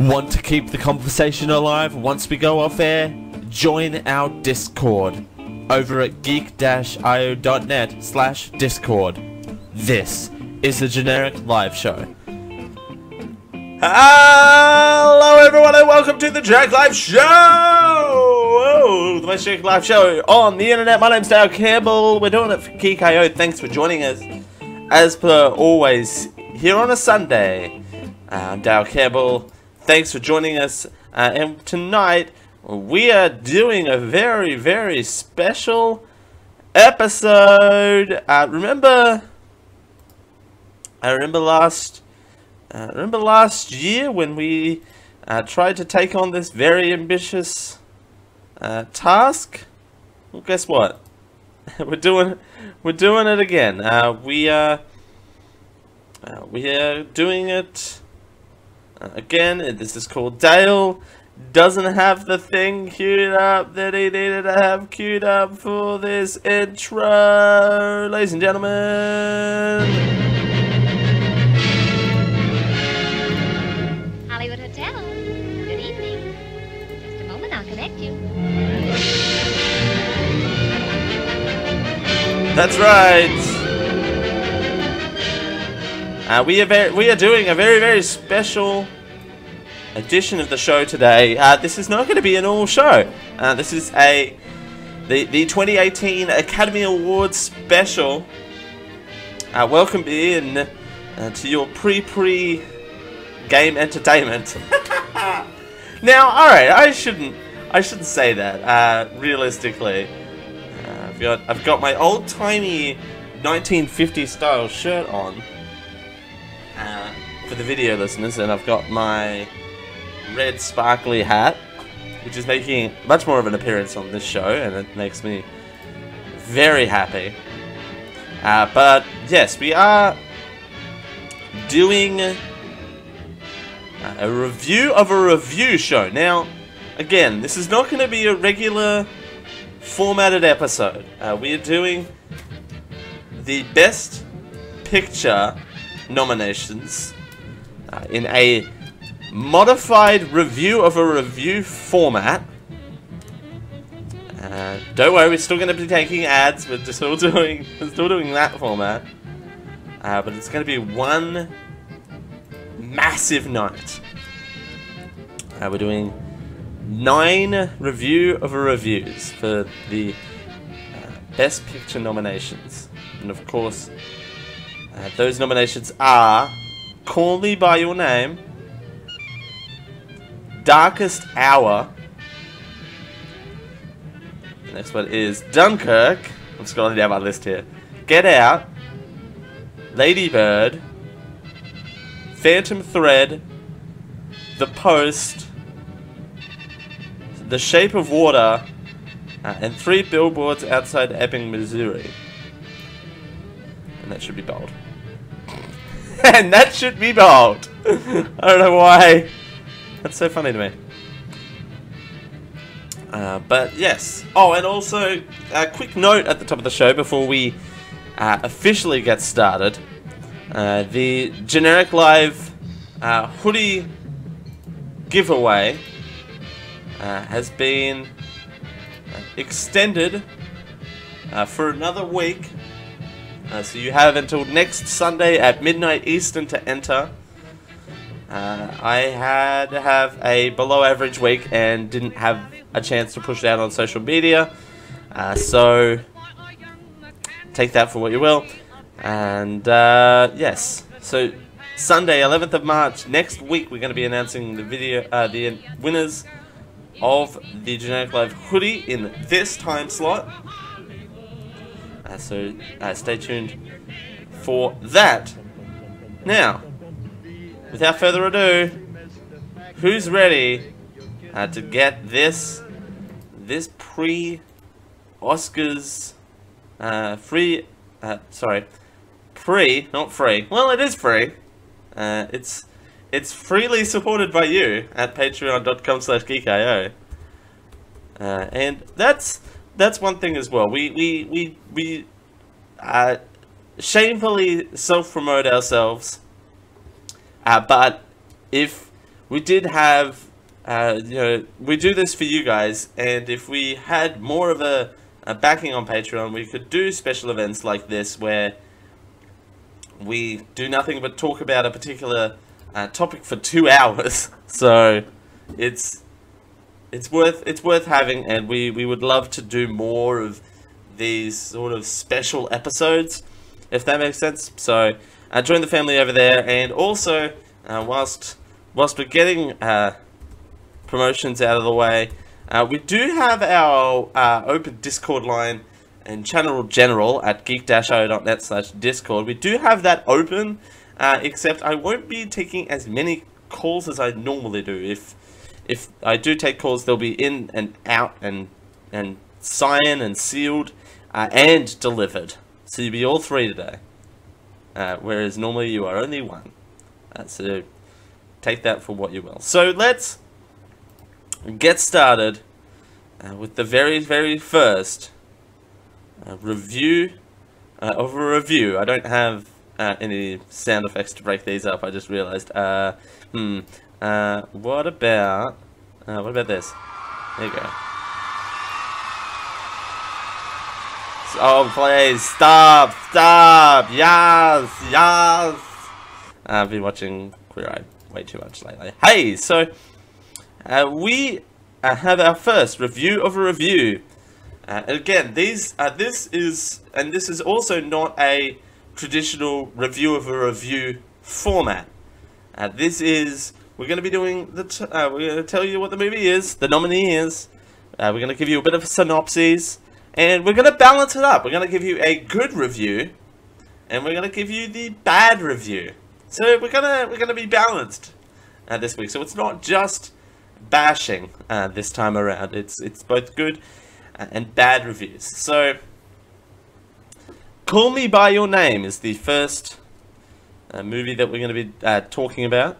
Want to keep the conversation alive once we go off air? Join our Discord over at geek-io.net/discord. This is the Generic Live Show. Hello everyone and welcome to the Generic Live Show! Oh, the most Generic Live Show on the internet. My name's Dale Campbell. We're doing it for Geek.io. Thanks for joining us. As per always, here on a Sunday. I'm Dale Campbell. Thanks for joining us. And tonight, we are doing a very, very special episode. Remember last year when we tried to take on this very ambitious task? Well, guess what? we're doing it again. We are doing it again. This is called Dale doesn't have the thing queued up that he needed to have queued up for this intro. Ladies and gentlemen, Hollywood Hotel. Good evening. Just a moment, I'll connect you. that's right. We are doing a very, very special edition of the show today. This is not going to be an all show. This is the 2018 Academy Awards special. Welcome in to your pre game entertainment. Now, all right, I shouldn't say that. Realistically, I've got my old timey 1950s style shirt on. For the video listeners, and I've got my red sparkly hat, which is making much more of an appearance on this show, and it makes me very happy. But yes, we are doing a review of a review show. Now, again, this is not going to be a regular formatted episode. We are doing the Best Picture nominations in a modified review of a review format. Don't worry, we're still going to be taking ads. We're still doing that format. But it's going to be one massive night. We're doing 9 review of a reviews for the Best Picture nominations, and of course, those nominations are Call Me By Your Name, Darkest Hour, the next one is Dunkirk, I'm scrolling down my list here, Get Out, Lady Bird, Phantom Thread, The Post, The Shape of Water, and 3 Billboards Outside Ebbing, Missouri. And that should be bold. And that should be bold. I don't know why. That's so funny to me. But yes. Oh, and also a quick note at the top of the show before we officially get started. The Generic Live hoodie giveaway has been extended for another week. So you have until next Sunday at midnight Eastern to enter. I had to have a below average week and didn't have a chance to push it out on social media. So take that for what you will. And yes, so Sunday 11th of March, next week we're going to be announcing the the winners of the Generic Live hoodie in this time slot. So stay tuned for that. Now, without further ado, who's ready to get this pre-Oscars pre, not free. Well, it is free. It's freely supported by you at patreon.com/geek.io. And that's one thing as well. We shamefully self-promote ourselves, but if we did have, we do this for you guys, and if we had more of a backing on Patreon, we could do special events like this where we do nothing but talk about a particular topic for 2 hours. So it's worth having, and we would love to do more of these sort of special episodes, if that makes sense. So join the family over there, and also whilst we're getting promotions out of the way, we do have our open Discord line and channel general at geek-io.net/discord. We do have that open, except I won't be taking as many calls as I normally do. If I do take calls, they'll be in and out and signed and sealed and delivered. So you'll be all 3 today, whereas normally you are only 1. So take that for what you will. So let's get started with the very first review of a review. I don't have any sound effects to break these up. I just realized. What about this? There you go. Oh, please stop! Yes. I've been watching Queer Eye way too much lately. Hey, so we have our first review of a review. Again, this is also not a traditional review of a review format. We're going to be doing we're going to tell you what the movie is, the nominee is. We're going to give you a bit of a synopsis, and we're going to balance it up. We're going to give you a good review, and we're going to give you the bad review. So we're going to be balanced this week. So it's not just bashing this time around. It's both good and bad reviews. So Call Me By Your Name is the first movie that we're going to be talking about.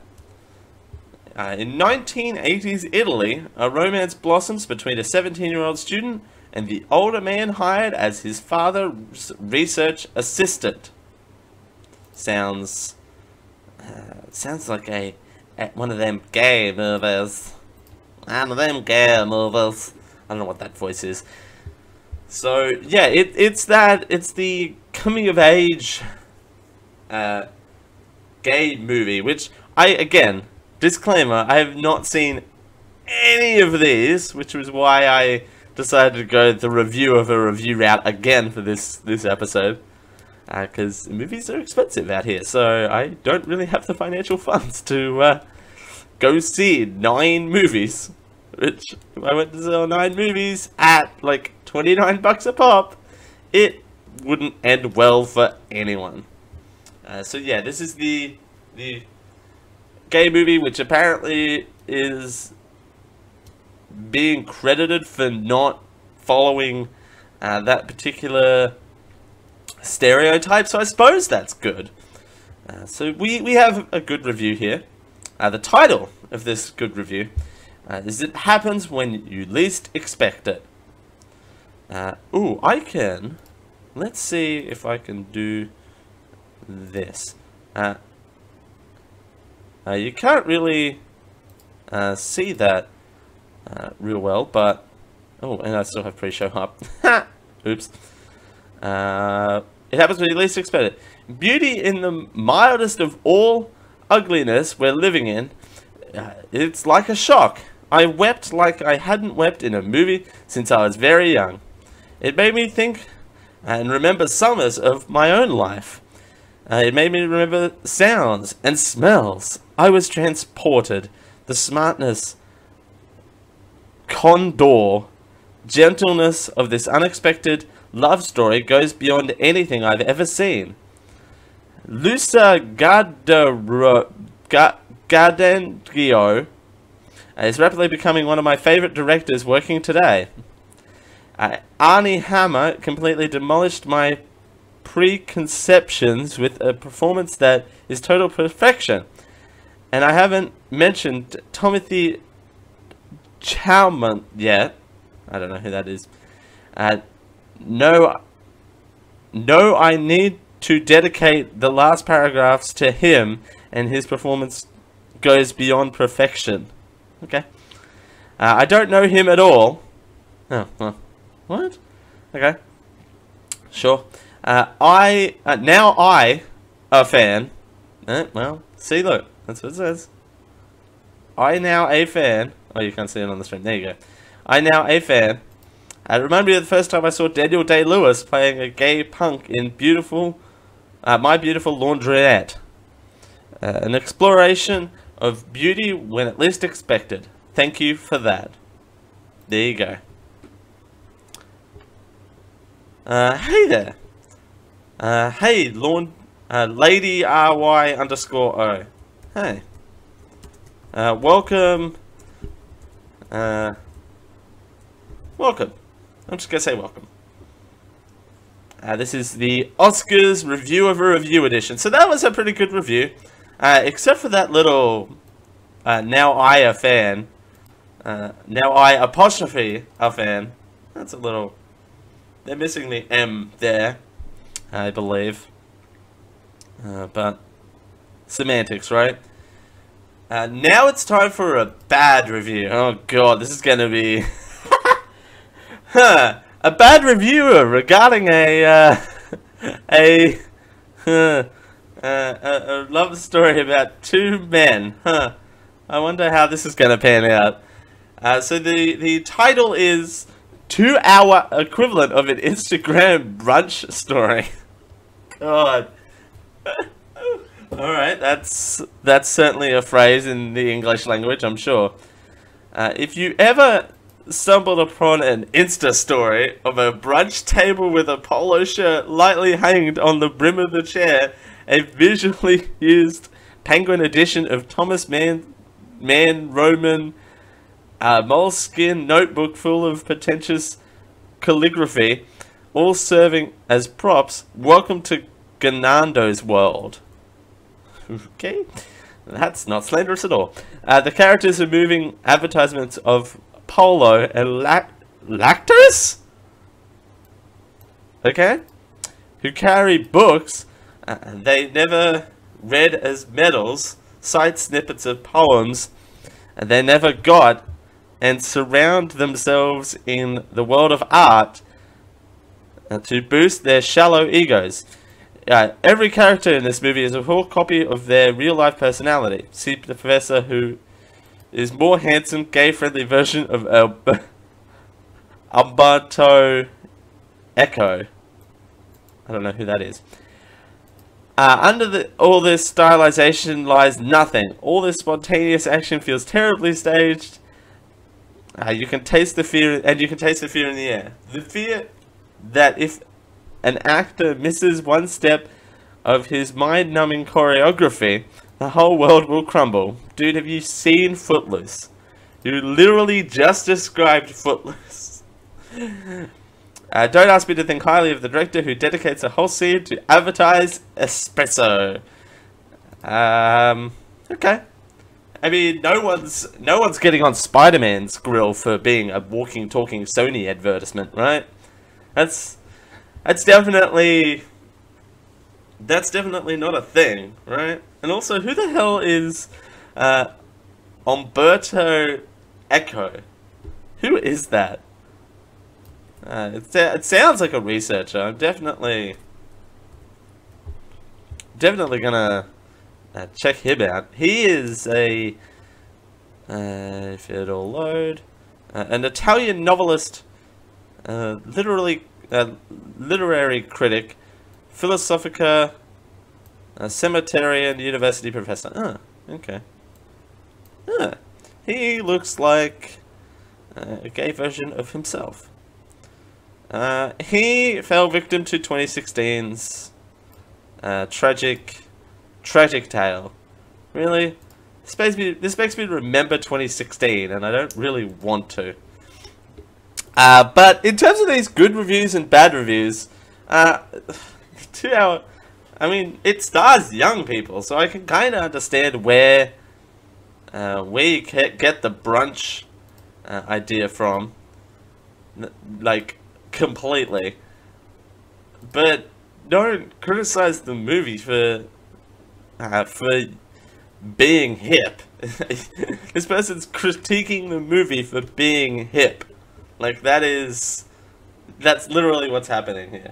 In 1980s Italy, a romance blossoms between a 17-year-old student and the older man hired as his father's research assistant. Sounds like one of them gay movies. One of them gay movies. I don't know what that voice is. So yeah, it's the coming of age gay movie, which again, disclaimer, I have not seen any of these, which was why I decided to go the review of a review route again for this episode. Because movies are expensive out here, so I don't really have the financial funds to go see 9 movies. Which, if I went to sell 9 movies at like $29 a pop, it wouldn't end well for anyone. So yeah, this is the gay movie, which apparently is being credited for not following that particular stereotype, so I suppose that's good. So we have a good review here. The title of this good review is It Happens When You Least Expect It. Let's see if I can do this. You can't really see that real well, but and I still have pre-show up. Oops. It happens when you least expect it. Beauty in the mildest of all ugliness we're living in. It's like a shock. I wept like I hadn't wept in a movie since I was very young. It made me think and remember summers of my own life. It made me remember sounds and smells. I was transported. The smartness, condor, gentleness of this unexpected love story goes beyond anything I've ever seen. Luca Guadagnino is rapidly becoming one of my favorite directors working today. Armie Hammer completely demolished my preconceptions with a performance that is total perfection. And I haven't mentioned Timothy Chalamet yet. I don't know who that is. No, I need to dedicate the last paragraphs to him and his performance goes beyond perfection. Okay. I don't know him at all. Oh, well, what? Okay. Sure. Now I, a fan. Well, see, look. That's what it says. I now a fan. Oh, you can't see it on the screen. There you go. I now a fan. I remember the first time I saw Daniel Day-Lewis playing a gay punk in My Beautiful Laundrette. An exploration of beauty when at least expected. Thank you for that. There you go. Hey there. Hey, Lady RY_O. Hey. Welcome. Welcome. I'm just gonna say welcome. This is the Oscars Review of a Review edition. So that was a pretty good review. Except for that little, now I a fan. Now I apostrophe a fan. That's a little, they're missing the M there, I believe. But, semantics, right? Now it's time for a bad review. Oh god, this is gonna be... a bad reviewer regarding a love story about two men. I wonder how this is gonna pan out. So the title is 2-hour equivalent of an Instagram brunch story. God. Alright, that's certainly a phrase in the English language, I'm sure. If you ever stumbled upon an Insta story of a brunch table with a polo shirt lightly hanged on the brim of the chair, a visually used penguin edition of Thomas Mann Roman moleskin notebook full of pretentious calligraphy, all serving as props, welcome to Ganando's world. Okay, that's not slanderous at all. The characters are moving advertisements of polo and lactose? Okay? Who carry books they never read as medals, cite snippets of poems they never got, and surround themselves in the world of art to boost their shallow egos. Every character in this movie is a full copy of their real-life personality. See the professor, who is more handsome, gay-friendly version of Umberto Eco. I don't know who that is. Under all this stylization lies nothing. All this spontaneous action feels terribly staged. You can taste the fear, and you can taste the fear in the air. The fear that if an actor misses one step of his mind-numbing choreography, the whole world will crumble. Dude, have you seen Footloose? You literally just described Footloose. Don't ask me to think highly of the director who dedicates a whole scene to advertise espresso. Okay. I mean, no one's getting on Spider-Man's grill for being a walking, talking Sony advertisement, right? That's definitely not a thing, right? And also, who the hell is Umberto Eco? Who is that? It sounds like a researcher. I'm definitely gonna check him out. He is a if it'll load, an Italian novelist, literary critic, philosophica, cemeterian, university professor. Okay. He looks like a gay version of himself. He fell victim to 2016's tragic tale. Really? This makes me remember 2016, and I don't really want to. But in terms of these good reviews and bad reviews, 2 hour... I mean, it stars young people, so I can kind of understand where you get the brunch idea from. Like, completely. But don't criticize the movie for being hip. This person's critiquing the movie for being hip. Like, that's literally what's happening here.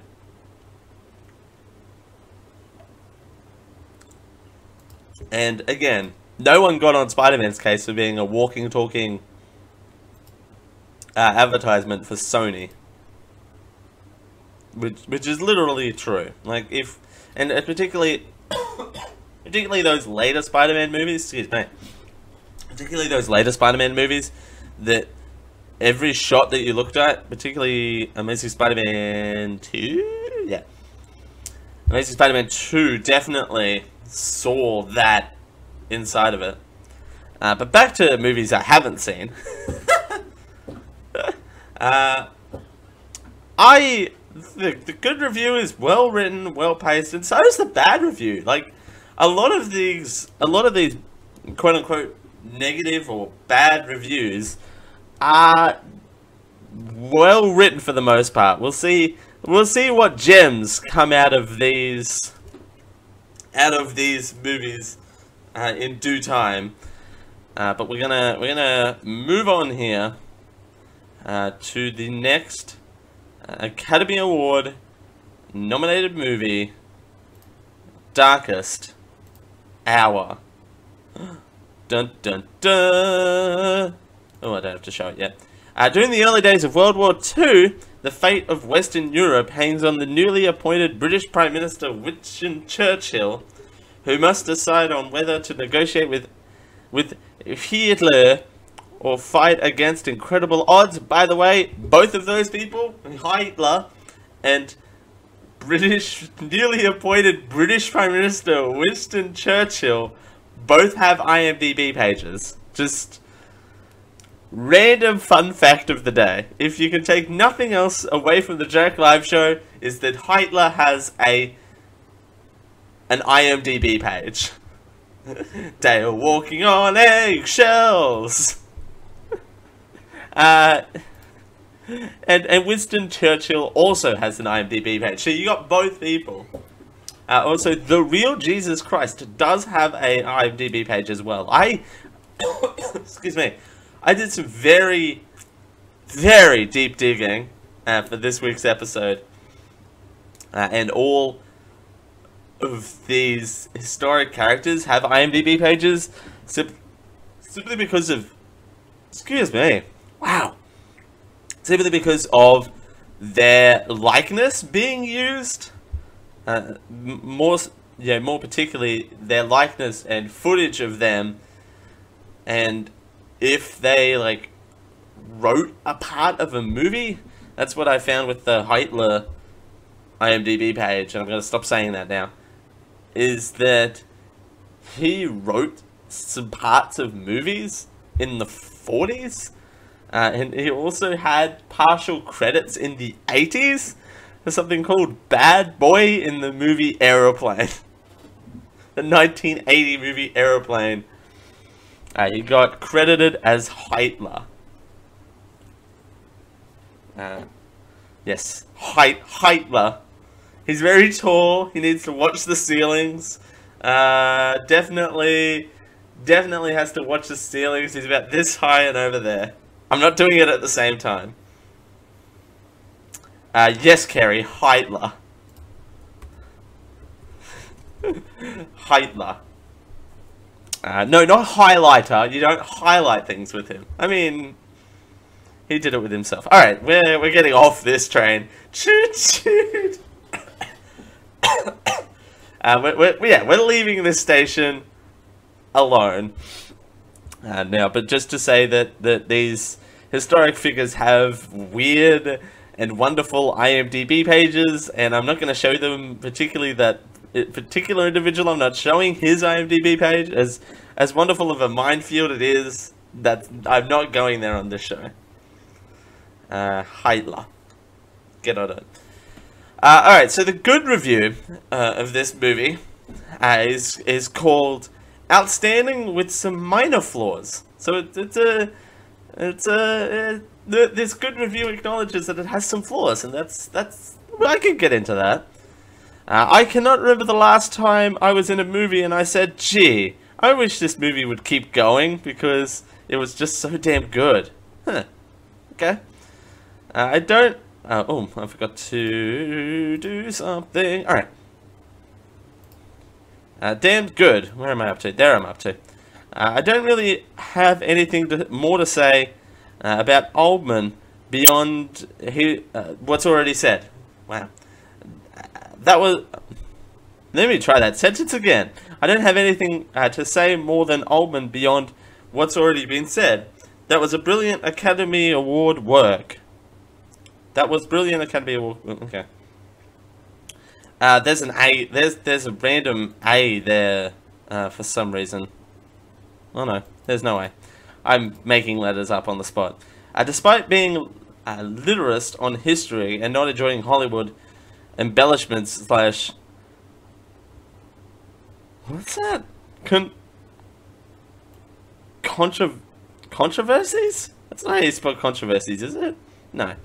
And again, no one got on Spider-Man's case for being a walking, talking advertisement for Sony, which is literally true. Like, and particularly those later Spider-Man movies. Excuse me. Particularly those later Spider-Man movies, that every shot that you looked at, particularly Amazing Spider-Man 2, yeah, Amazing Spider-Man 2 definitely saw that inside of it. But back to movies I haven't seen. The good review is well written, well paced, and so is the bad review. Like, a lot of these quote unquote negative or bad reviews are well written for the most part. We'll see what gems come out of these movies in due time. But we're gonna move on here to the next Academy Award nominated movie, Darkest Hour. Dun dun dun. Oh, I don't have to show it yet. During the early days of World War II, the fate of Western Europe hangs on the newly appointed British Prime Minister Winston Churchill, who must decide on whether to negotiate with Hitler or fight against incredible odds. By the way, both of those people, Hitler and newly appointed British Prime Minister Winston Churchill, both have IMDb pages. Just random fun fact of the day. If you can take nothing else away from the Jack Live show, is that Hitler has an IMDb page. They are walking on eggshells. And Winston Churchill also has an IMDb page. So you got both people. Also, The Real Jesus Christ does have an IMDb page as well. Excuse me. I did some very, very deep digging for this week's episode. And all of these historic characters have IMDb pages simply because of... Excuse me. Wow. Simply because of their likeness being used. More particularly their likeness and footage of them, and if they like wrote a part of a movie. That's what I found with the Hitler IMDb page, and I'm going to stop saying that now, is that he wrote some parts of movies in the 40s, and he also had partial credits in the 80s. There's something called Bad Boy in the movie Aeroplane. The 1980 movie Aeroplane. He got credited as Hitler. Yes, Hitler. He's very tall. He needs to watch the ceilings. Definitely has to watch the ceilings. He's about this high and over there. I'm not doing it at the same time. Yes, Kerry, Hitler. Hitler. No, not highlighter. You don't highlight things with him. I mean, he did it with himself. All right, we're getting off this train. Choo choo. We're leaving this station alone now. But just to say that these historic figures have weird and wonderful IMDb pages, and I'm not going to show them particular individual. I'm not showing his IMDb page, as wonderful of a minefield it is. That I'm not going there on this show. Hitler, get on it. All right, so the good review of this movie is called "Outstanding with some minor flaws." So this good review acknowledges that it has some flaws, and that's I can get into that. I cannot remember the last time I was in a movie and I said, "Gee, I wish this movie would keep going because it was just so damn good. Huh. Okay. I don't... oh, I forgot to do something. Alright. Damn good. Where am I up to? There I'm up to. I don't really have anything more to say about Oldman beyond what's already said. Wow. That was... Let me try that sentence again. I don't have anything to say more than Oldman beyond what's already been said. That was a brilliant Academy Award work. That was brilliant Academy Award. Okay. There's an A. There's a random A there for some reason. Oh no, there's no way. I'm making letters up on the spot. Despite being a literist on history and not enjoying Hollywood embellishments slash... What's that? Controversies? That's not how you spell controversies, is it? No.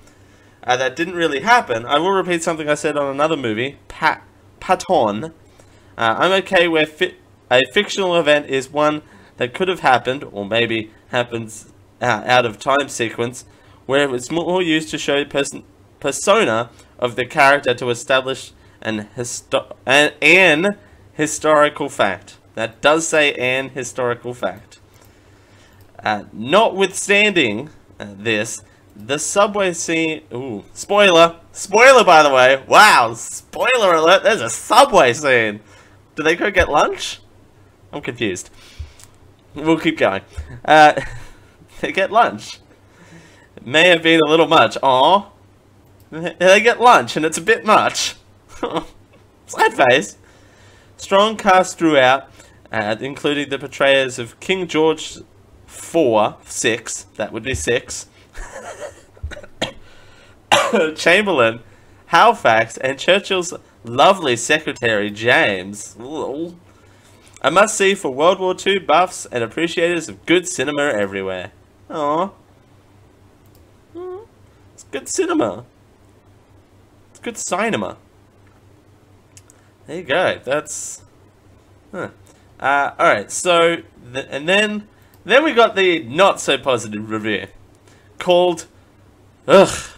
That didn't really happen. I will repeat something I said on another movie, Patton. I'm okay where a fictional event is one that could have happened, or maybe happens out of time sequence, where it's more used to show persona of the character to establish an historical fact. That does say an historical fact. Notwithstanding this, the subway scene... Ooh, spoiler! Spoiler, by the way! Wow, spoiler alert, there's a subway scene! Do they go get lunch? I'm confused. We'll keep going. They get lunch. It may have been a little much. Aww. They get lunch, and it's a bit much. Sad face. Strong cast throughout, including the portrayals of King George VI, that would be 6, Chamberlain, Halifax, and Churchill's lovely secretary, James. Ooh. A must-see for World War II buffs and appreciators of good cinema everywhere. Aww. It's good cinema. It's good cinema. There you go. That's... Huh. Alright, so... and then we got the not-so-positive review. Called... Ugh.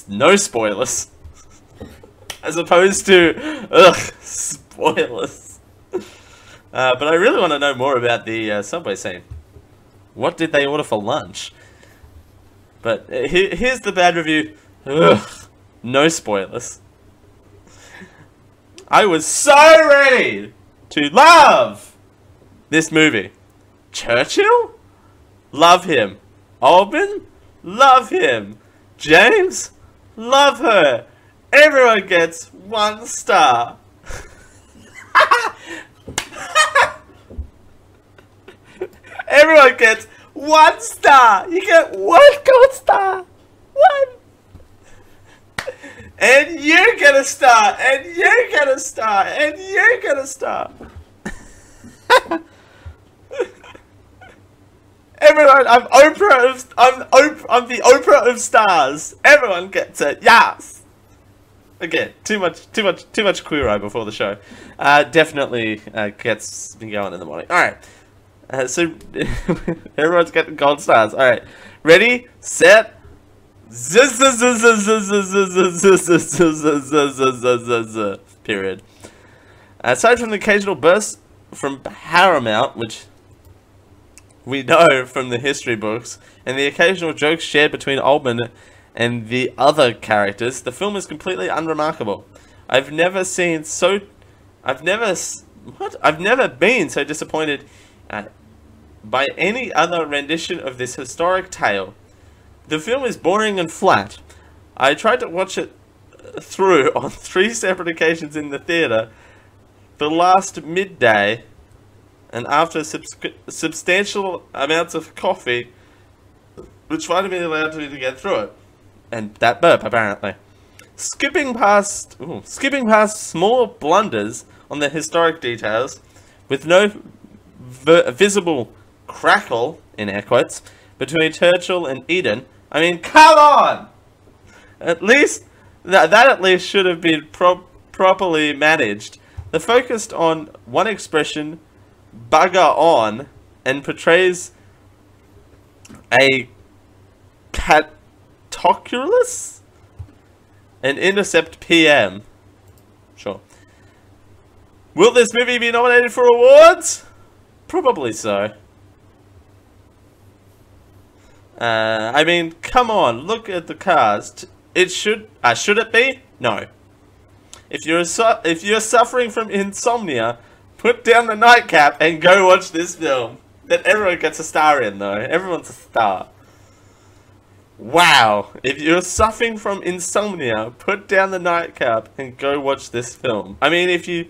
No spoilers. As opposed to... Ugh. Spoilers. But I really want to know more about the subway scene. What did they order for lunch? But here's the bad review. Ugh. No spoilers. I was so ready to love this movie. Churchill? Love him. Oldman? Love him. James? Love her. Everyone gets 1 star. Everyone gets 1 star. You get 1 gold star. 1. And you get a star. And you get a star. And you get a star. Everyone, I'm the Oprah of stars. Everyone gets it. Yes. Again, too much Queer Eye before the show. Definitely gets me going in the morning. All right. So everyone's getting gold stars. All right. Ready, set. Period. Aside from the occasional burst from Paramount, which we know from the history books, and the occasional jokes shared between Oldman and the other characters, the film is completely unremarkable. I've never been so disappointed by any other rendition of this historic tale. The film is boring and flat. I tried to watch it through on 3 separate occasions in the theater the last midday, and after substantial amounts of coffee, which finally allowed me to get through it. And that burp, apparently. Skipping past small blunders on the historic details, with no visible crackle, in air quotes, between Churchill and Eden. I mean, come on! At least, that at least should have been properly managed. The focus on one expression bugger on and portrays a Catoculus? An intercept PM. Sure. Will this movie be nominated for awards? Probably so. I mean, come on, look at the cast. It should it be? No. If you're suffering from insomnia, put down the nightcap and go watch this film. That everyone gets a star in, though. Everyone's a star. Wow. If you're suffering from insomnia, put down the nightcap and go watch this film. I mean, if you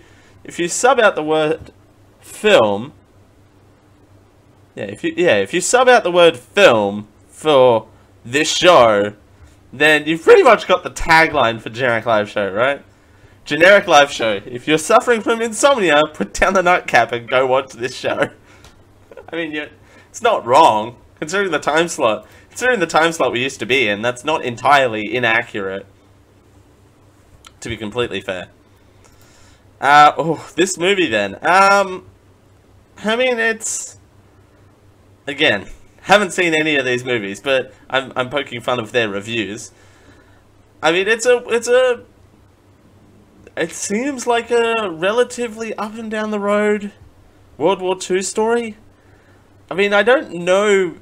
sub out the word film, if you sub out the word film for this show, then you've pretty much got the tagline for Generic Live Show, right? Generic Live Show. If you're suffering from insomnia, put down the nightcap and go watch this show. I mean, it's not wrong, considering the time slot. Considering the time slot we used to be in, that's not entirely inaccurate, to be completely fair. This movie then. I mean, it's... Again, haven't seen any of these movies, but I'm poking fun of their reviews. I mean, it seems like a relatively up and down the road World War II story. I mean, I don't know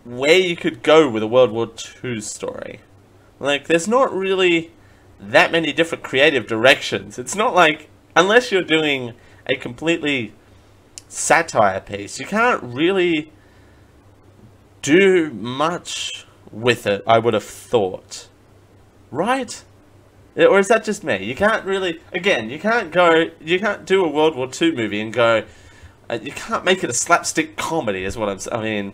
where you could go with a World War II story. Like, there's not really that many different creative directions. It's not like, unless you're doing a completely satire piece, you can't really do much with it, I would have thought. Right? Or is that just me? You can't really, again, you can't do a World War II movie and go, you can't make it a slapstick comedy is what I'm saying. I mean,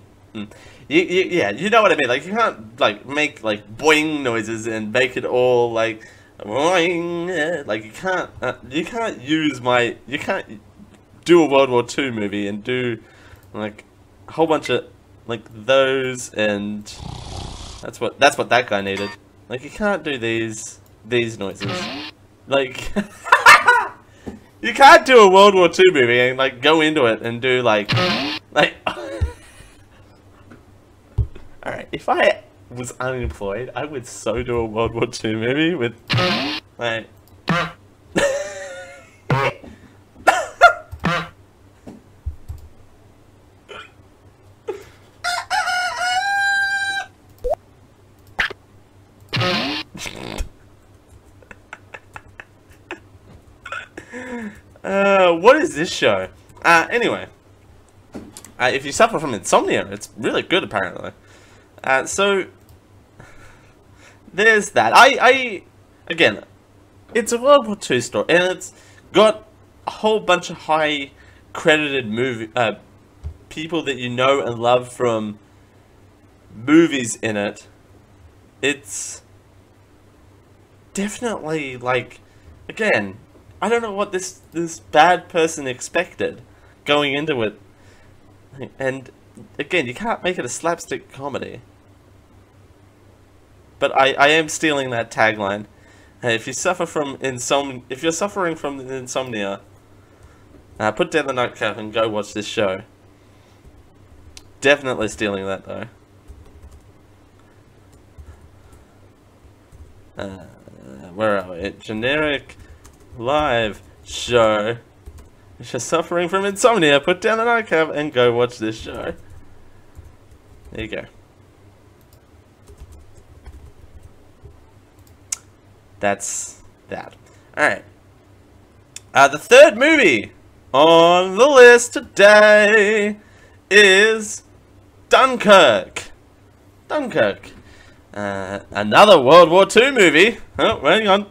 yeah, you know what I mean. Like, you can't, like, make, like, boing noises and make it all, like, boing. Like, you can't do a World War II movie and do, like, a whole bunch of, like, those, and that's what that guy needed. Like, you can't do these noises. Like, you can't do a World War II movie and, like, go into it and do, like... Alright, if I was unemployed, I would so do a World War II movie with, like... What is this show? Anyway. If you suffer from insomnia, it's really good, apparently. So, there's that. Again, it's a World War II story, and it's got a whole bunch of high-credited people that you know and love from movies in it. It's definitely, like, again, I don't know what this bad person expected going into it. And again, you can't make it a slapstick comedy. But I am stealing that tagline. Hey, if you suffer from if you're suffering from insomnia, put down the nightcap and go watch this show. Definitely stealing that though. Where are we? Generic Live Show. If you're suffering from insomnia, put down the nightcap and go watch this show. There you go. That's that. Alright. The third movie on the list today is Dunkirk. Dunkirk. Another World War II movie. Oh, hang on.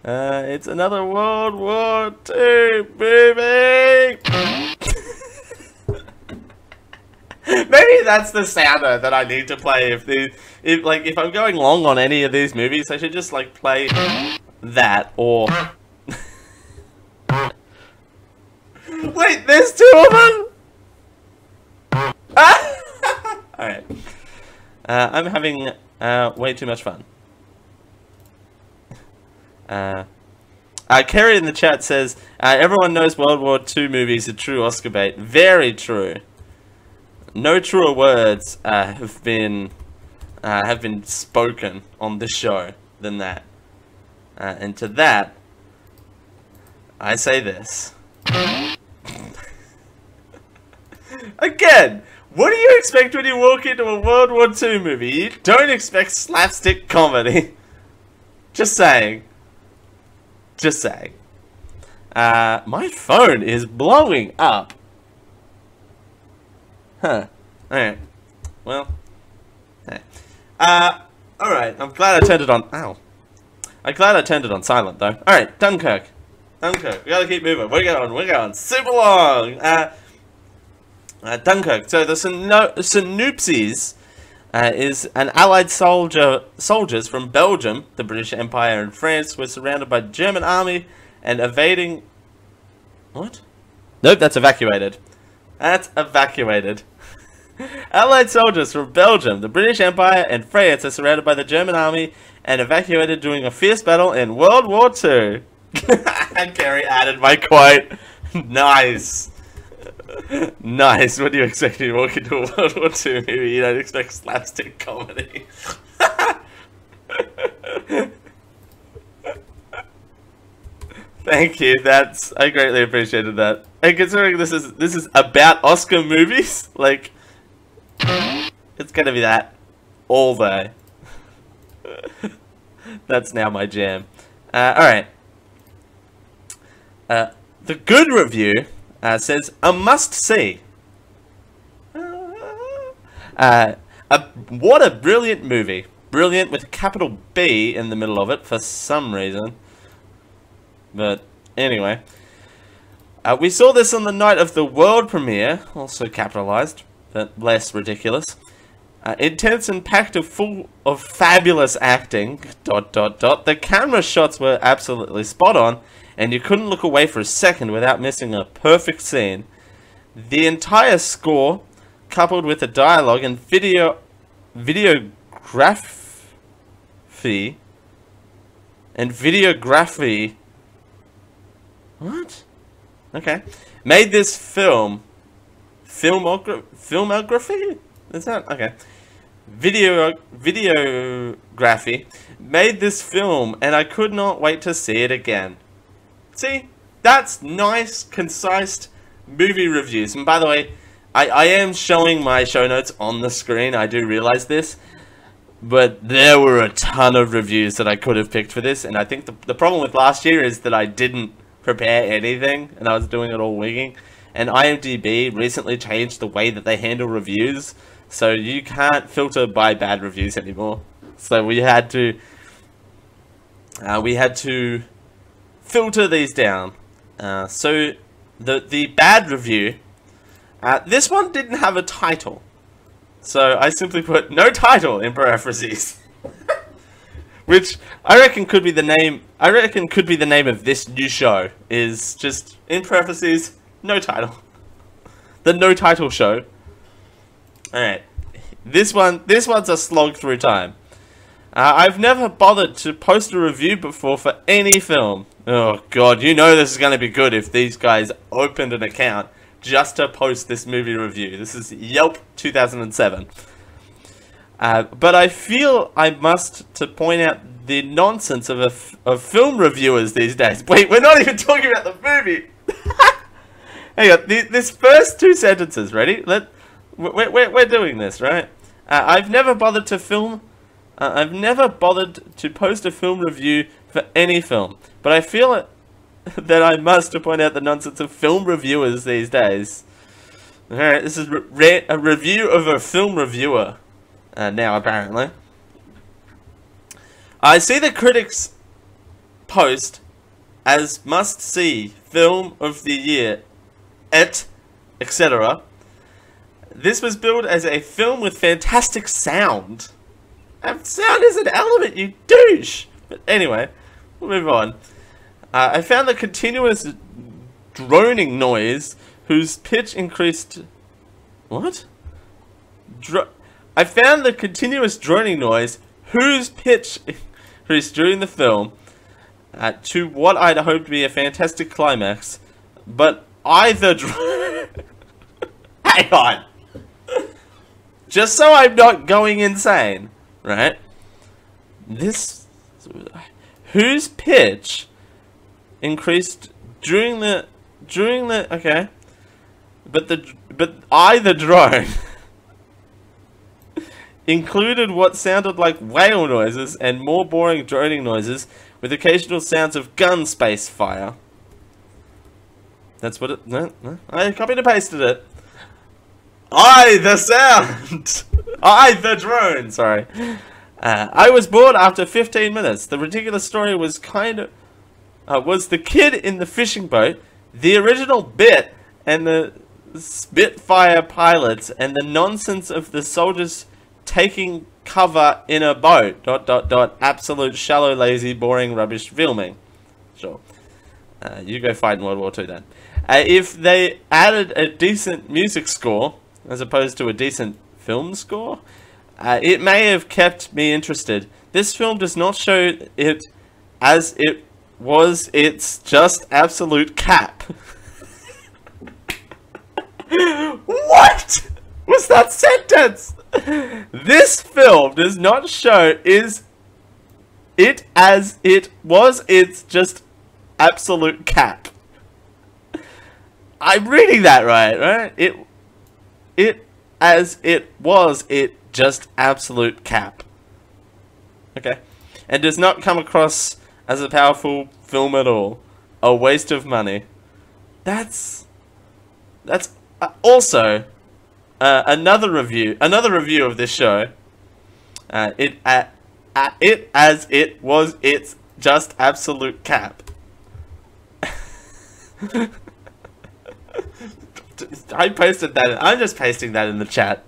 It's another World War II movie! Maybe that's the sounder that I need to play if I'm going long on any of these movies, I should just, like, play that, or... Wait, there's two of them?! Alright. I'm having way too much fun. Kerry in the chat says, everyone knows World War II movies are true Oscar bait. Very true. No truer words have been spoken on this show than that. And to that, I say this. Again, what do you expect when you walk into a World War II movie? You don't expect slapstick comedy. Just saying. Just saying. My phone is blowing up. Huh. Alright. Well. Hey. Alright. I'm glad I turned it on. Ow. I'm glad I turned it on silent, though. Alright. Dunkirk. Dunkirk. We gotta keep moving. We're going super long. Dunkirk. So the synopsis is an Allied soldiers from Belgium, the British Empire, and France were surrounded by the German army and evading. What? Nope, that's evacuated. That's evacuated. Allied soldiers from Belgium, the British Empire, and France are surrounded by the German army and evacuated during a fierce battle in World War II. And Kerry added my quote. Nice. Nice. What do you expect when you walk into a World War II movie? You don't expect slapstick comedy. Thank you. I greatly appreciated that. And considering this is about Oscar movies, like, it's gonna be that all day. That's now my jam. Alright. The good review says, a must-see. What a brilliant movie. Brilliant with a capital B in the middle of it for some reason. But anyway. We saw this on the night of the world premiere, also capitalized, but less ridiculous. Intense and packed full of fabulous acting, ... The camera shots were absolutely spot on, and you couldn't look away for a second without missing a perfect scene. The entire score, coupled with the dialogue and videography, what? Okay. Made this filmography? Is that? Okay. Videography made this film, and I could not wait to see it again. See? That's nice, concise movie reviews. And by the way, I am showing my show notes on the screen. I do realize this. But there were a ton of reviews that I could have picked for this. And I think the problem with last year is that I didn't prepare anything. And I was doing it all winging. And IMDb recently changed the way that they handle reviews. So you can't filter by bad reviews anymore. So we had to filter these down. So the bad review, this one didn't have a title. So I simply put no title in parentheses. Which I reckon could be the name of this new show, is just in parentheses, no title. The no title show. Alright. This one's a slog through time. I've never bothered to post a review before for any film. Oh god, you know this is going to be good if these guys opened an account just to post this movie review. This is Yelp 2007. But I feel I must to point out the nonsense of film reviewers these days. Wait, we're not even talking about the movie. Hang on, this first two sentences, ready? We're doing this, right? I've never bothered to post a film review for any film, but I feel that I must to point out the nonsense of film reviewers these days. Alright, this is a review of a film reviewer, now apparently. I see the critics post as must-see film of the year, etc. This was billed as a film with fantastic sound. And sound is an element, you douche! But anyway, we'll move on. I found the continuous droning noise whose pitch increased... What? I found the continuous droning noise whose pitch increased during the film to what I'd hoped to be a fantastic climax, but either hang on. Just so I'm not going insane, right? This whose pitch increased during the okay, but either drone included what sounded like whale noises and more boring droning noises with occasional sounds of gun space fire. That's what it... No, I copied and pasted it. The sound! The drone! Sorry. I was bored after 15 minutes. The ridiculous story was was the kid in the fishing boat, the original bit, and the Spitfire pilots, and the nonsense of the soldiers taking cover in a boat. ... Absolute shallow, lazy, boring, rubbish filming. Sure. You go fight in World War II then. If they added a decent music score, as opposed to a decent film score, it may have kept me interested. This film does not show it as it was. It's just absolute cap. What was that sentence? This film does not show it as it was. It's just absolute cap. I'm reading that right? It as it was, it just absolute cap. Okay. And does not come across as a powerful film at all. A waste of money. That's also another review of this show. It as it was, it's just absolute cap. I posted that. I'm just pasting that in the chat.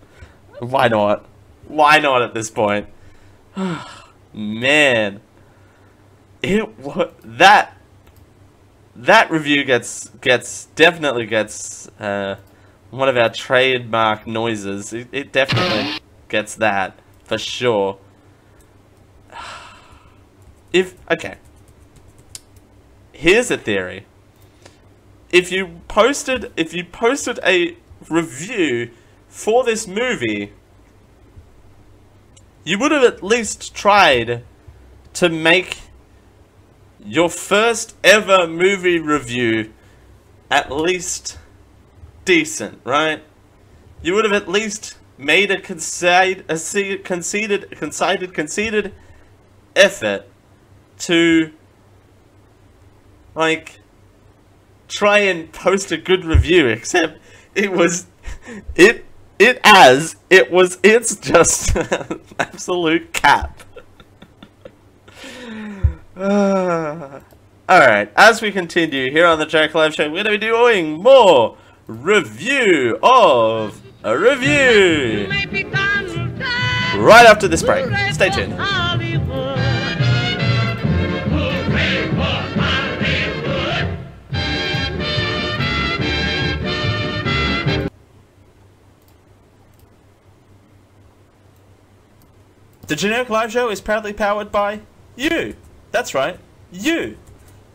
Why not? Why not at this point? Man, that review definitely gets one of our trademark noises. It definitely gets that for sure. Okay, here's a theory. If you posted a review for this movie, you would have at least tried to make your first ever movie review at least decent, right? You would have at least made a conceited effort to, like, try and post a good review, except it's just absolute cap. Alright, as we continue here on the Generic Live Show, we're going to be doing more review of a review right after this break. Stay tuned. The Generic Live Show is proudly powered by you. That's right, you.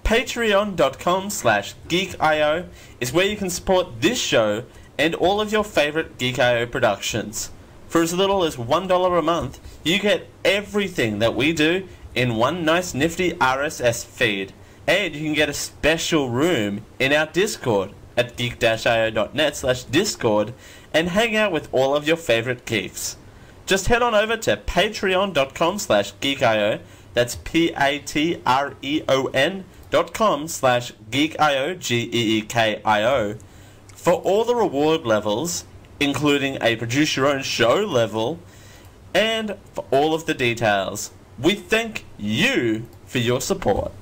Patreon.com/GeekIO is where you can support this show and all of your favorite Geek.io productions. For as little as $1 a month, you get everything that we do in one nice nifty RSS feed. And you can get a special room in our Discord at geek-io.net/Discord and hang out with all of your favorite geeks. Just head on over to patreon.com/geekio. That's patreon.com/geekio, GEEKIO, for all the reward levels, including a produce your own show level, and for all of the details. We thank you for your support.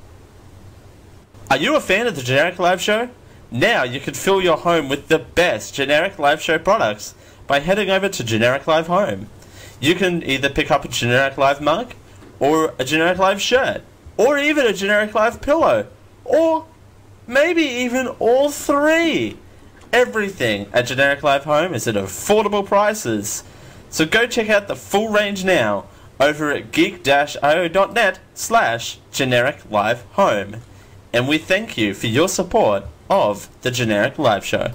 Are you a fan of the Generic Live Show? Now you can fill your home with the best Generic Live Show products by heading over to Generic Live Home. You can either pick up a Generic Live mug, or a Generic Live shirt, or even a Generic Live pillow, or maybe even all three. Everything at Generic Live Home is at affordable prices. So go check out the full range now over at geek-io.net/generic-live-home. And we thank you for your support of the Generic Live Show.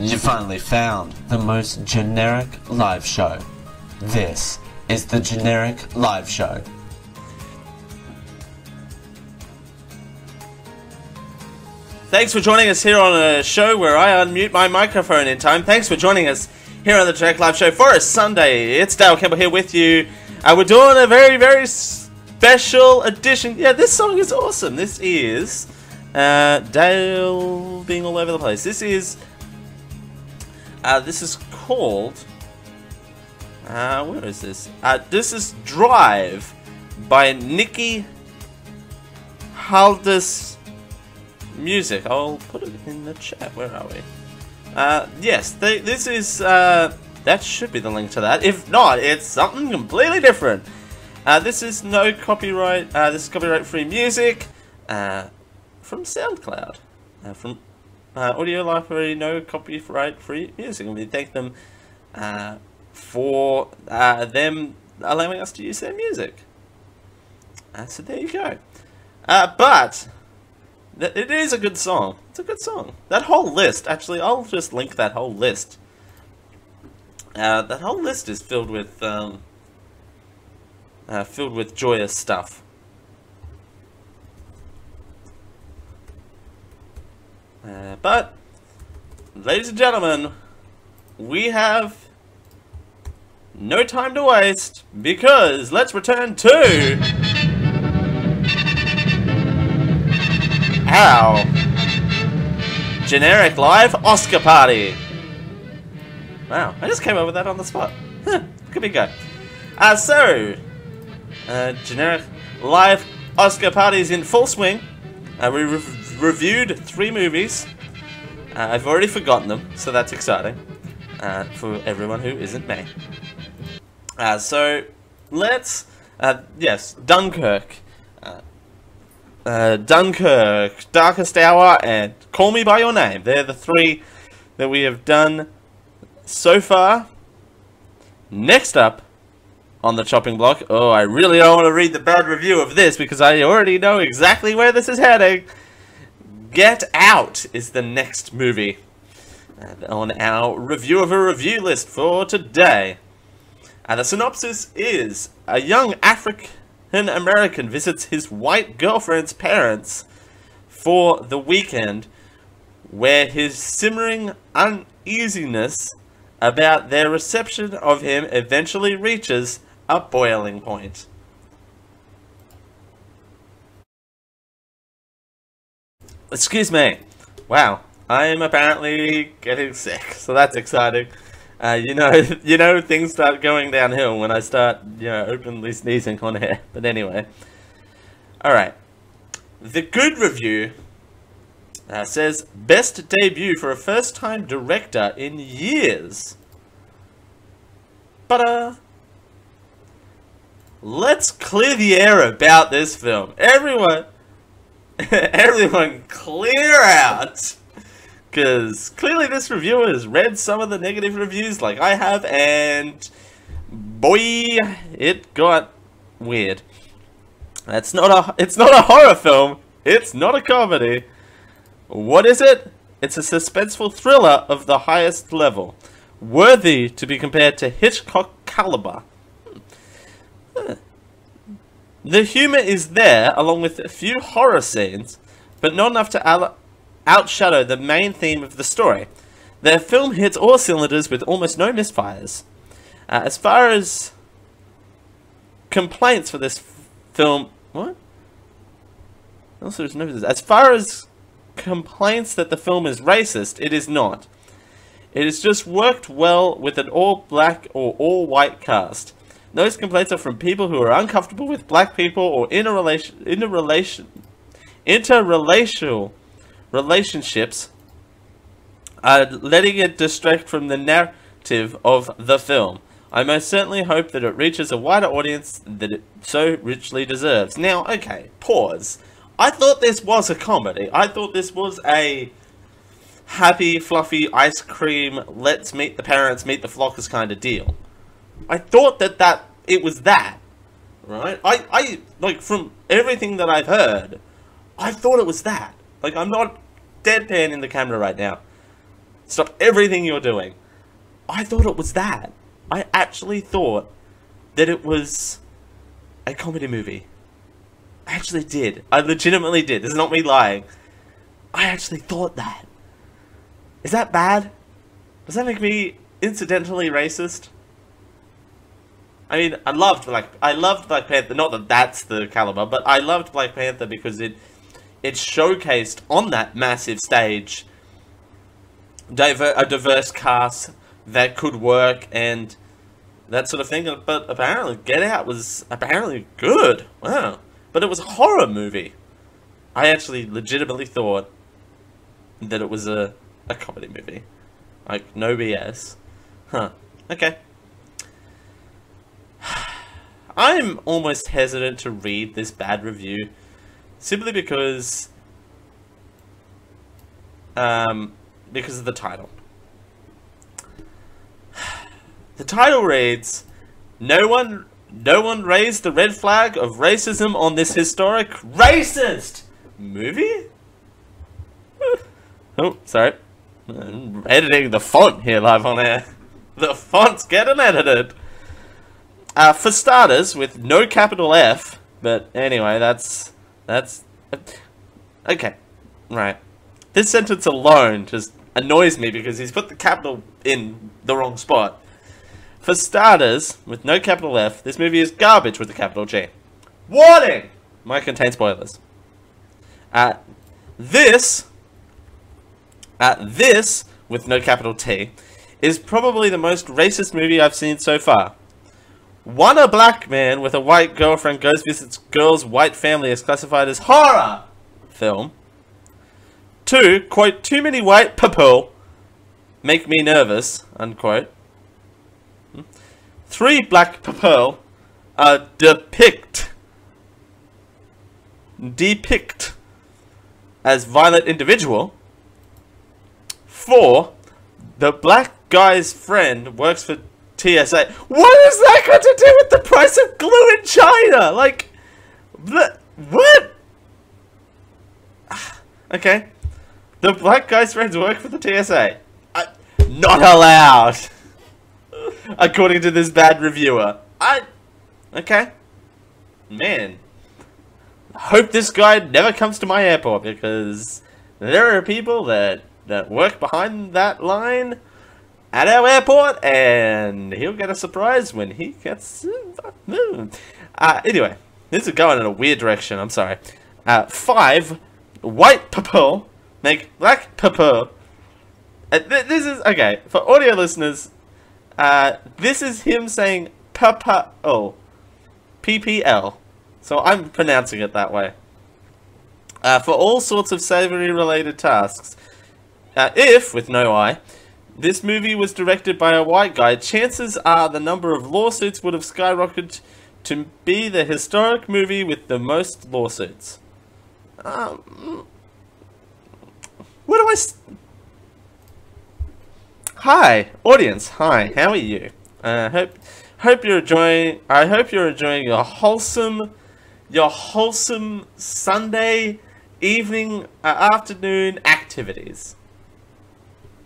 You finally found the most generic live show. This is the Generic Live Show. Thanks for joining us here on a show where I unmute my microphone in time. Thanks for joining us here on the Generic Live Show for a Sunday. It's Dale Campbell here with you. We're doing a very, very special edition. Yeah, this song is awesome. This is Dale being all over the place. This is called, where is this? This is Drive by Nikki Haldis Music. I'll put it in the chat. Where are we? Yes, this is, that should be the link to that. If not, it's something completely different. This is no copyright, this is copyright-free music, from SoundCloud, from Audio Library, no copyright-free music, and we thank them for them allowing us to use their music. So there you go. But it is a good song. It's a good song. That whole list, actually, I'll just link that whole list. That whole list is filled with joyous stuff. But, ladies and gentlemen, we have no time to waste, because let's return to our Generic Live Oscar Party. Wow, I just came up with that on the spot. Huh, could be good. Generic Live Oscar Party is in full swing. We reviewed 3 movies. I've already forgotten them, so that's exciting for everyone who isn't me. So let's, yes, Dunkirk, Darkest Hour, and Call Me By Your Name. They're the 3 that we have done so far. Next up on the chopping block, oh, I really don't want to read the bad review of this because I already know exactly where this is heading. Get Out is the next movie on our review of a review list for today. The synopsis is: a young African-American visits his white girlfriend's parents for the weekend, where his simmering uneasiness about their reception of him eventually reaches a boiling point. Excuse me. Wow, I am apparently getting sick, so that's exciting. You know, things start going downhill when I start, openly sneezing on air. But anyway, all right. The Good Review says best debut for a first-time director in years. But let's clear the air about this film. Everyone clear out, because clearly this reviewer has read some of the negative reviews like I have, and boy, it got weird. It's not a horror film. It's not a comedy. What is it? It's a suspenseful thriller of the highest level, worthy to be compared to Hitchcock caliber. The humor is there, along with a few horror scenes, but not enough to outshadow the main theme of the story. The film hits all cylinders with almost no misfires. As far as complaints for this film... What? Also, there's no, as far as complaints that the film is racist, it is not. It has just worked well with an all-black or all-white cast. Those complaints are from people who are uncomfortable with black people or interrelational relationships, letting it distract from the narrative of the film. I most certainly hope that it reaches a wider audience that it so richly deserves. Now, okay, pause. I thought this was a comedy. I thought this was a happy, fluffy, ice cream, let's meet the parents, meet the flockers kind of deal. I thought that it was that, right? I like, from everything that I've heard, I thought it was that. Like, I'm not deadpan in the camera right now. Stop everything you're doing. I thought it was that. I actually thought that it was a comedy movie. I actually did. I legitimately did. This is not me lying. I actually thought that. Is that bad? Does that make me incidentally racist? I mean, I loved Black Panther. Not that that's the caliber, but I loved Black Panther because it showcased on that massive stage a diverse cast that could work and that sort of thing. But apparently, Get Out was apparently good. Wow. But it was a horror movie. I actually legitimately thought that it was a comedy movie. Like, no BS. Huh. Okay. I'm almost hesitant to read this bad review simply because of the title. The title reads, No one raised the red flag of racism on this historic racist movie? Oh, sorry. I'm editing the font here live on air. The font's getting edited. For starters, with no capital F, but anyway, that's okay, right. This sentence alone just annoys me because he's put the capital in the wrong spot. For starters, with no capital F, this movie is garbage with a capital G. Warning! Might contain spoilers. This, with no capital T, is probably the most racist movie I've seen so far. 1, a black man with a white girlfriend goes visits girl's white family is classified as horror film. 2, quote, too many white people make me nervous, unquote. 3, black people depict as violent individual. 4, the black guy's friend works for TSA. What has that got to do with the price of glue in China? Like, what? Okay. The black guy's friends work for the TSA. Not allowed. According to this bad reviewer. Okay. Man. I hope this guy never comes to my airport because there are people that work behind that line at our airport, and he'll get a surprise when he gets... anyway, this is going in a weird direction, I'm sorry. 5, white people make black people... this is... Okay, for audio listeners, this is him saying PPL. PPL. So I'm pronouncing it that way. For all sorts of savory related tasks. If, with no I... this movie was directed by a white guy, chances are the number of lawsuits would have skyrocketed to be the historic movie with the most lawsuits. What do I... Hi, audience. Hi, how are you? Hope you're enjoying... I hope you're enjoying your wholesome Sunday evening, afternoon activities.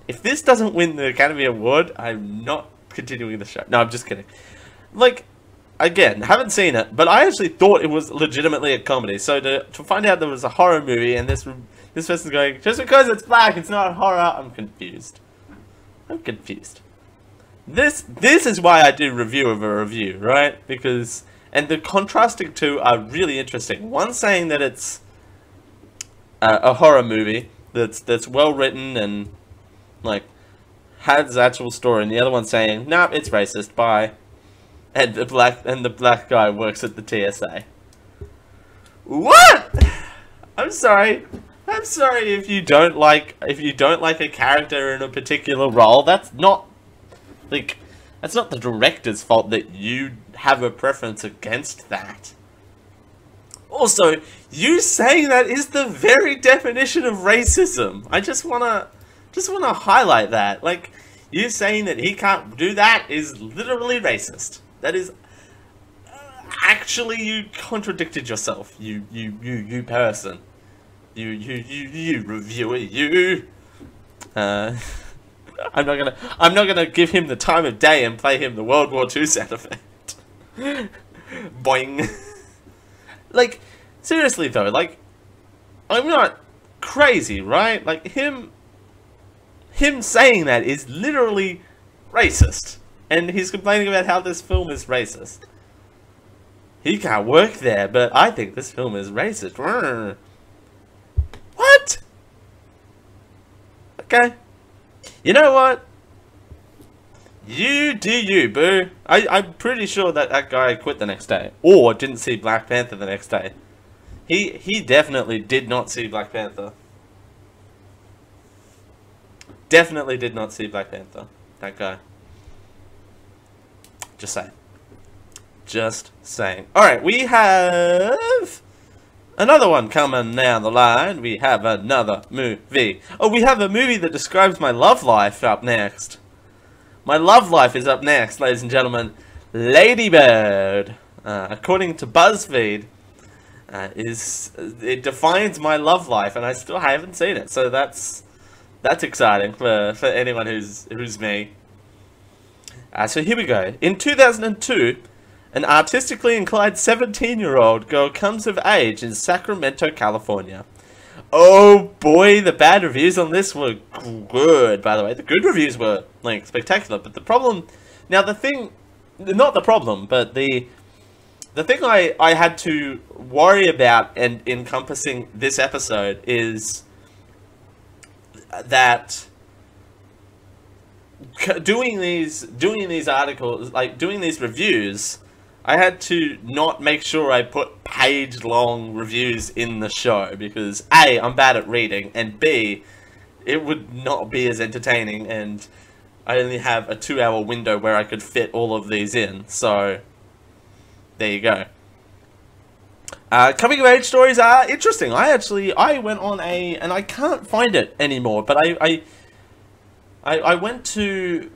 If this doesn't win the Academy Award, I'm not continuing the show. No, I'm just kidding. Like, again, haven't seen it, but I actually thought it was legitimately a comedy. So to find out there was a horror movie and this person's going, just because it's black, it's not horror, I'm confused. I'm confused. This is why I do review of a review, right? Because, and the contrasting two are really interesting. One saying that it's a horror movie that's well written and like has actual story, and the other one saying, "Nah, it's racist. Bye." And the black guy works at the TSA. What? I'm sorry. I'm sorry if you don't like a character in a particular role. That's not the director's fault that you have a preference against that. Also, you saying that is the very definition of racism. I just wanna highlight that. Like, you saying that he can't do that is literally racist. That is actually, you contradicted yourself. You person. You reviewer. You. I'm not gonna give him the time of day and play him the World War II sound effect. Boing. Like, seriously though, like, I'm not crazy, right? Like, him saying that is literally racist. And he's complaining about how this film is racist. He can't work there, but I think this film is racist. What? Okay. You know what? You do you, boo. I'm pretty sure that guy quit the next day. Or didn't see Black Panther the next day. He definitely did not see Black Panther. Definitely did not see Black Panther. That guy. Just saying. Just saying. Alright, we have another one coming down the line. We have another movie. Oh, we have a movie that describes my love life up next. My love life is up next, ladies and gentlemen. Lady Bird, according to BuzzFeed, it defines my love life, and I still haven't seen it. So that's exciting for anyone who's me. So here we go. In 2002, an artistically inclined 17-year-old girl comes of age in Sacramento, California. Oh boy, the bad reviews on this were good, by the way. The good reviews were, like, spectacular. But the problem... Now, the thing... Not the problem, but the thing I had to worry about and encompassing this episode is that doing these articles, like, doing these reviews... I had to not make sure I put page-long reviews in the show because A, I'm bad at reading, and B, it would not be as entertaining, and I only have a 2-hour window where I could fit all of these in, so there you go. Coming-of-age stories are interesting. I went on and I can't find it anymore, but I went to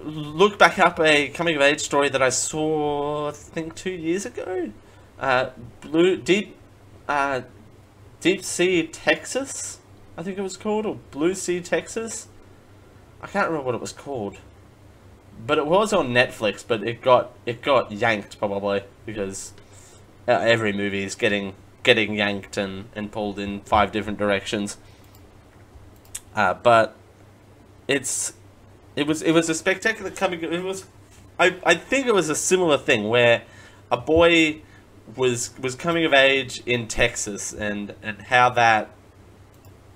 look back up a coming-of-age story that I saw, I think, 2 years ago. Deep Sea Texas, I think it was called, or Blue Sea Texas. I can't remember what it was called, but it was on Netflix. But it got yanked probably because every movie is getting yanked and pulled in 5 different directions. But It was a spectacular coming. It was, I think it was a similar thing where a boy was coming of age in Texas and how that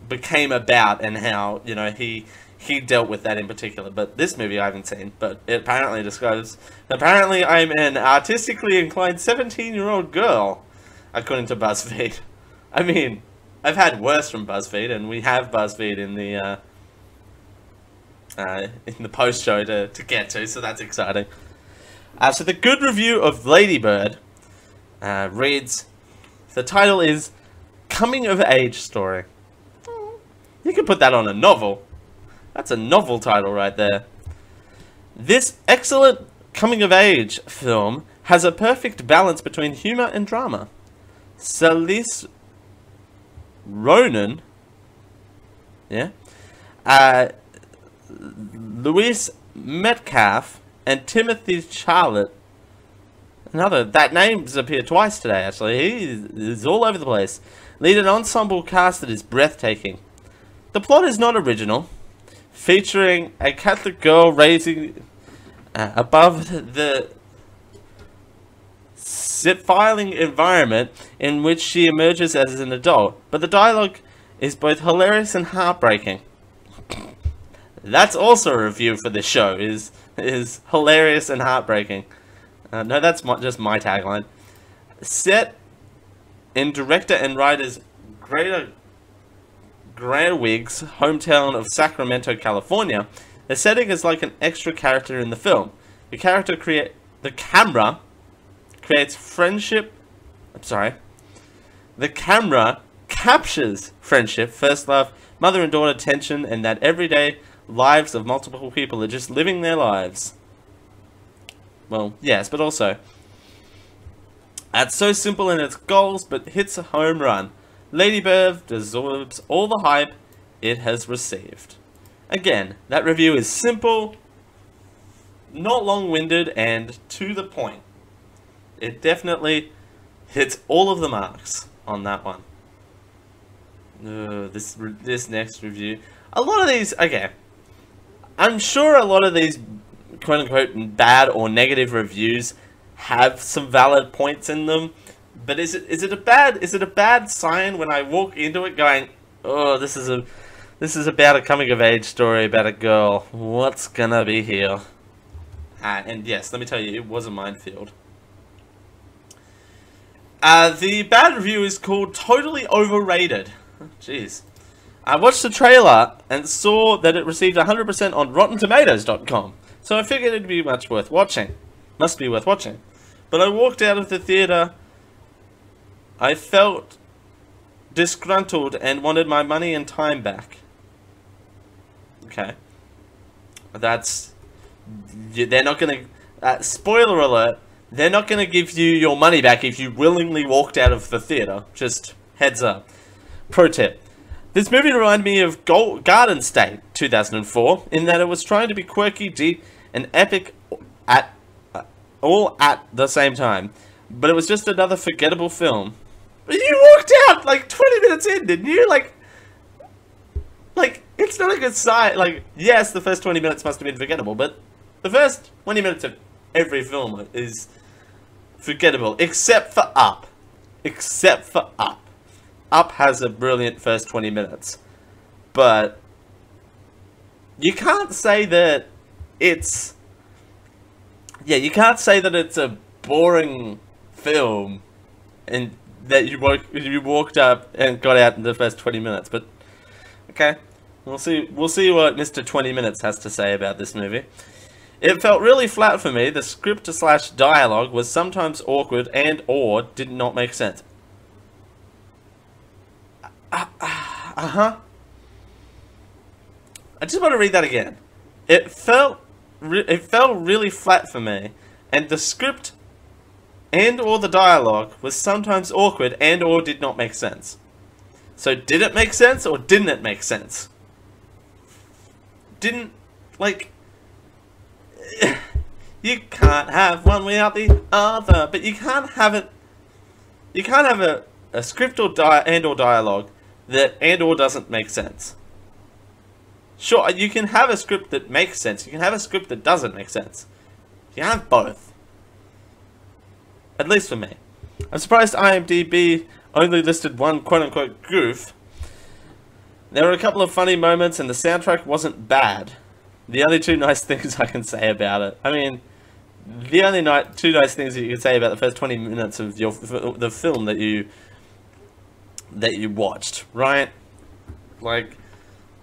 became about and how, you know, he dealt with that in particular. But this movie I haven't seen, but it apparently describes. Apparently, I'm an artistically inclined 17-year-old girl, according to BuzzFeed. I mean, I've had worse from BuzzFeed, and we have BuzzFeed in the post show to get to, so that's exciting. So the good review of Lady Bird reads, the title is Coming of Age Story. You could put that on a novel. That's a novel title right there. This excellent coming of age film has a perfect balance between humor and drama. Saoirse Ronan, yeah, Louise Metcalf and Timothy Charlotte. That names appear twice today, actually. He is all over the place. Lead an ensemble cast that is breathtaking. The plot is not original, featuring a Catholic girl raising above the filing environment in which she emerges as an adult. But the dialogue is both hilarious and heartbreaking. That's also a review for this show, is hilarious and heartbreaking. No, that's just my tagline. Set in director and writer's Greta Gerwig's hometown of Sacramento, California, the setting is like an extra character in the film. The camera creates friendship. The camera captures friendship, first love, mother and daughter tension, and that everyday lives of multiple people are just living their lives. Well, yes, but also, it's so simple in its goals, but hits a home run. Lady Bird deserves all the hype it has received. Again, that review is simple, not long-winded, and to the point. It definitely hits all of the marks on that one. This next review. A lot of these, okay. I'm sure a lot of these quote-unquote bad or negative reviews have some valid points in them, but is it a bad sign when I walk into it going, oh, this is about a coming-of-age story about a girl. What's gonna be here? And yes, let me tell you, it was a minefield. The bad review is called Totally Overrated. Jeez. I watched the trailer and saw that it received 100% on RottenTomatoes.com, so I figured it'd be worth watching. Must be worth watching. But I walked out of the theater. I felt disgruntled and wanted my money and time back. Okay. They're not gonna, spoiler alert, they're not gonna give you your money back if you willingly walked out of the theater. Just heads up. Pro tip. This movie reminded me of Garden State 2004 in that it was trying to be quirky, deep, and epic all at the same time. But it was just another forgettable film. But you walked out like 20 minutes in, didn't you? Like, it's not a good sign. Like, yes, the first 20 minutes must have been forgettable, but the first 20 minutes of every film is forgettable, except for Up. Except for Up. Up has a brilliant first 20 minutes. But you can't say that it's... Yeah, you can't say that it's a boring film and that you walked up and got out in the first 20 minutes. But, okay. We'll see what Mr. 20 Minutes has to say about this movie. It felt really flat for me. The script/dialogue was sometimes awkward and/or did not make sense. I just want to read that again. It felt really flat for me, and the script and/or the dialogue was sometimes awkward and/or did not make sense. So did it make sense or didn't it make sense? Didn't, like... You can't have one without the other, but you can't have it... You can't have a script or and/or dialogue that and/or doesn't make sense. Sure, you can have a script that makes sense. You can have a script that doesn't make sense. You have both. At least for me. I'm surprised IMDb only listed one quote-unquote goof. There were a couple of funny moments and the soundtrack wasn't bad. The only two nice things I can say about it. I mean, the only two nice things that you can say about the first 20 minutes of the film that you watched, right? Like,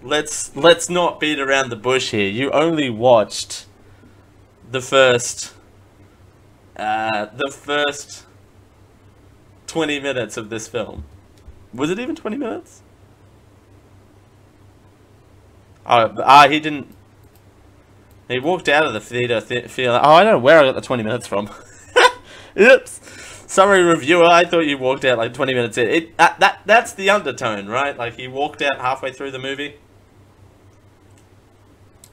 let's not beat around the bush here. You only watched the first 20 minutes of this film. Was it even 20 minutes? Oh, he didn't. He walked out of the theater feeling, oh, I don't know where I got the 20 minutes from. Oops. Sorry, reviewer, I thought you walked out like 20 minutes in. That's the undertone, right? Like, he walked out halfway through the movie.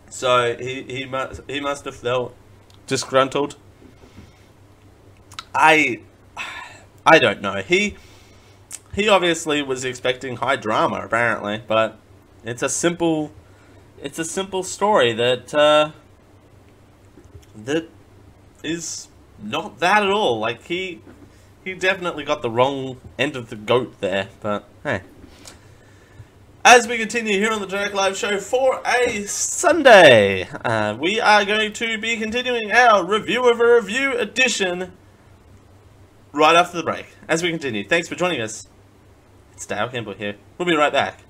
So, he must have felt disgruntled. I don't know. He obviously was expecting high drama, apparently, but it's a simple story that is not that at all. Like, he definitely got the wrong end of the goat there, but hey. as we continue here on the Jack Live Show for a Sunday, we are going to be continuing our review of a review edition right after the break. As we continue, thanks for joining us. It's Dale Campbell here. We'll be right back.